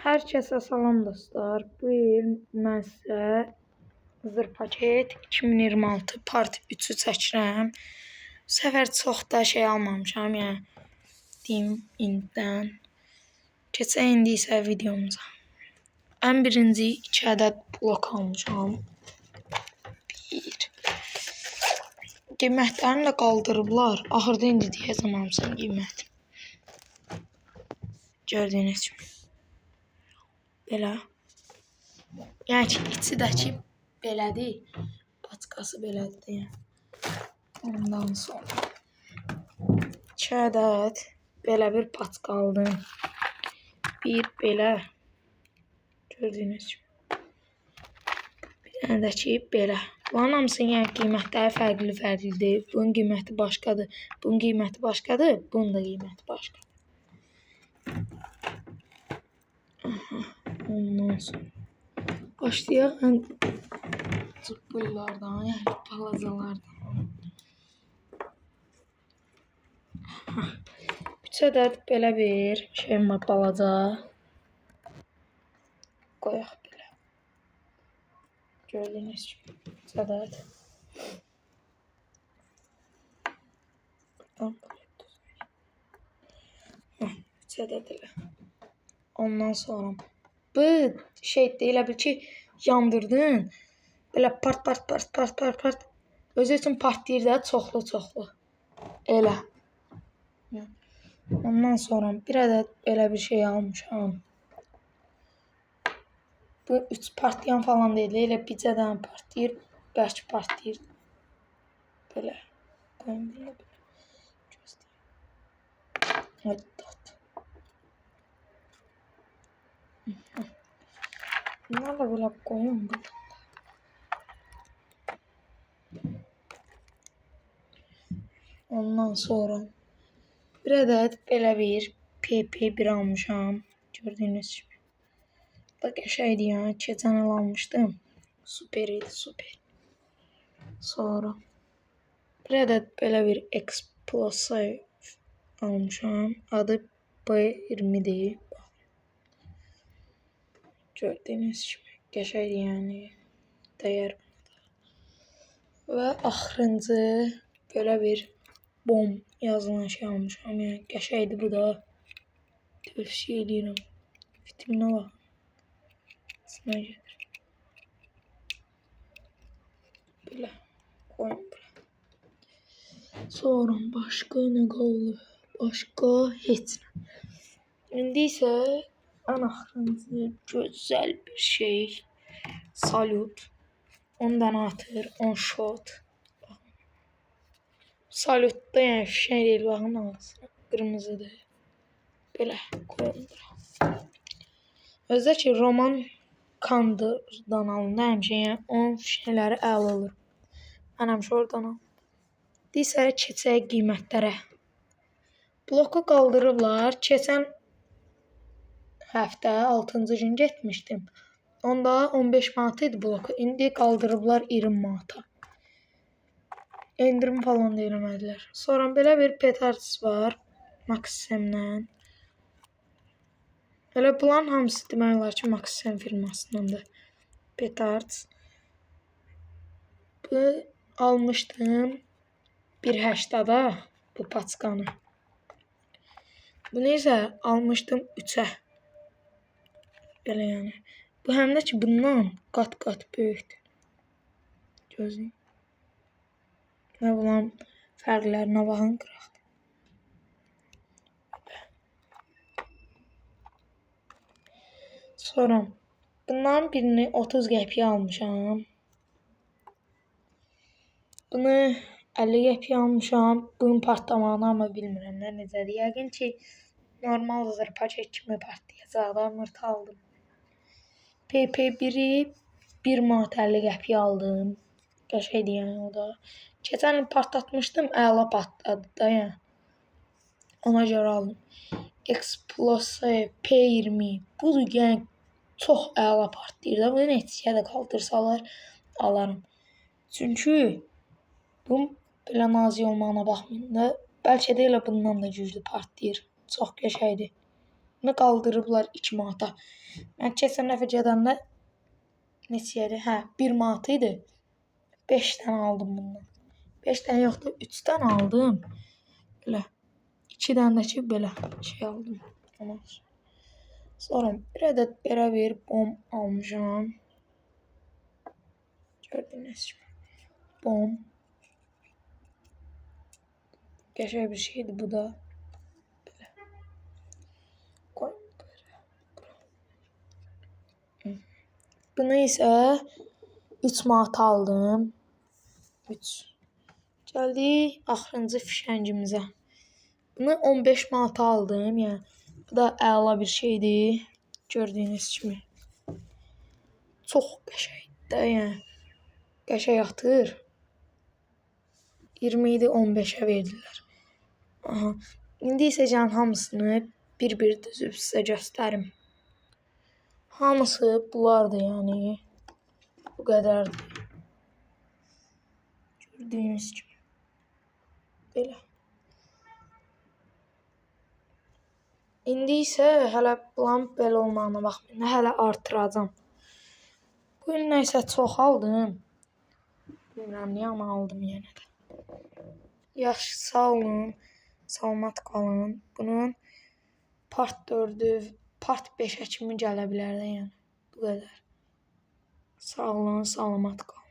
Herkese salam dostlar. Bu il mən sizə Zır Paket 2026 part 3'ü çəkirəm. Bu səfər çox da şey almamışam, yəni deyim indidən. Keçək indi isə videomuza. Ən birinci 2 ədəd blok almışam. Qiymətlərini də qaldırıblar. Axırda indi deyəcəm hamısının qiyməti. Gördüyünüz kimi. Belə. Yəni ki, içindəki belədir. Paçkası belədir. Yəni. Ondan sonra 2 ədəd belə bir paçka aldım. Bir belə. Gördüyünüz kimi. Bir dənə də ki, belə. Bunların hamısının yəni qiymətləri fərqli-fərqlidir. Bunun qiyməti başqadır. Bunun qiyməti başqadır. Bunun da qiyməti başqadır. Ondan sonra başlayaq ən cıbbıllardan, yəni balacalardan. 3 ədəd belə bir şeyim var, balaca. Qoyaq belə. Gördüyünüz kimi 3 ədəd. 3 ədəd elə. Ondan sonra bu şey elə bil ki, yandırdın. Belə part. Özü üçün partlayır da çoxlu. Elə. Ondan sonra bir ədəd belə bir şey almışam. Bu 3 partlayan falan deyil. Elə bircədən partlayır, bəlkə partlayır. Belə. Qoyun belə. Bunları da böyle koyun. Ondan sonra bir adet belə bir PP1 almışam. Gördüğünüz gibi. Bak şeydi ya. Keçən il almışdım. Süper idi, süper. Sonra bir adet belə bir Explosive almışam. Adı B20'dir. Gördüğünüz gibi. Qəşəngdir yəni. Dəyər. Və axırıncı belə bir bomb yazılan şey almışam. Yəni qəşəngdir bu da. Tövsiyə edirəm. Vitaminə bax. İsmə gedir. Belə. Qoyun bura. Sonra başqa nə qaldı? Başqa heç nə. İndi isə ən axırıncı gözəl bir şey. Salut. 10 dənə atır, 10 shot. Salutda yəni fişək deyil, baxın ağzına. Qırmızıdır. Belə qoyun bura. Özdə ki, Roman Kandırdan alındı həmişə, yəni onun fişəkləri əl olur. Mən həmişə oradan aldım. Deyirsə, keçək qiymətlərə. Bloku qaldırıblar. Keçən həftə 6-cı gün getmişdim. Onda 15 manat idi bloku. İndi qaldırıblar 20 manata. Endirim falan da eləmədilər. Sonra belə bir petards var. Maxim'dən. Elə bunların hamısı demək olar ki, Maxim firmasındandır. Petards. Bu almışdım 1.80'da bu paçkanı. Bunu isə almışdım 3'ə. Belə yəni. Bu həm də ki, bundan qat-qat böyükdür. Gözləyin. Və bunların fərqlərinə baxın qıraq. Sonra bunların birini 30 qəpiyə almışam. Bunu 50 qəpiyə almışam. Bunun partlamağını amma bilmirəm nə necədir. Yəqin ki, normal Zır Paket kimi partlayacaq da mırt aldım. PP1'i 1 manat 50 qəpiyə aldım. Qəşəngdir yəni o da. Keçən il partlatmışdım, əla partladı da yəni. Ona görə aldım. Explosive P20. Budur yəni çox əla partlayır da. Bunu neçəyə də qaldırsalar alarım. Çünki bu belə nazik olmağına baxmayın da. Bəlkə də elə bundan da güclü partlayır. Çox qəşəngdir. Bunu qaldırıblar 2 manata. Mən keçən dəfə gedəndə neçəyədir? Hə, 1 manat idi. 5 dənə aldım bundan. 5 dənə yoxdur, 3 dənə aldım. Belə 2 dənə də ki belə şey aldım. Ondan sonra bir ədəd belə bir bom almışam. Gördüyünüz kimi. Bom. Qəşəng bir şeydir bu da. Belə. Qoyun böyle. Bunu isə 3 manat aldım. 3. Gəldik axırıncı fişəngimizə. Bunu 15 manata aldım. Yəni bu da əla bir şeydir. Gördüyünüz kimi. Çox qəşəngdir də, yəni. Qəşəng atır. 20 idi, 15-ə verdilər. Aha. İndi isə can hamısını bir-bir düzüb sizə göstərim. Hamısı bunlardır, yəni. Bu qədərdir. Gördüyünüz kimi. Belə. İndi isə hələ plan belə olmağına baxmayın. Hələ artıracam. Bu gün nəsə çox aldım. Bilmirəm niyə amma aldım yenə də. Yaxşı, sağ olun. Salamat qalın. Bunun part 4-ü, part 5-ə kimi gələ bilər də, yəni. Bu qədər. Sağ olun, salamat qalın.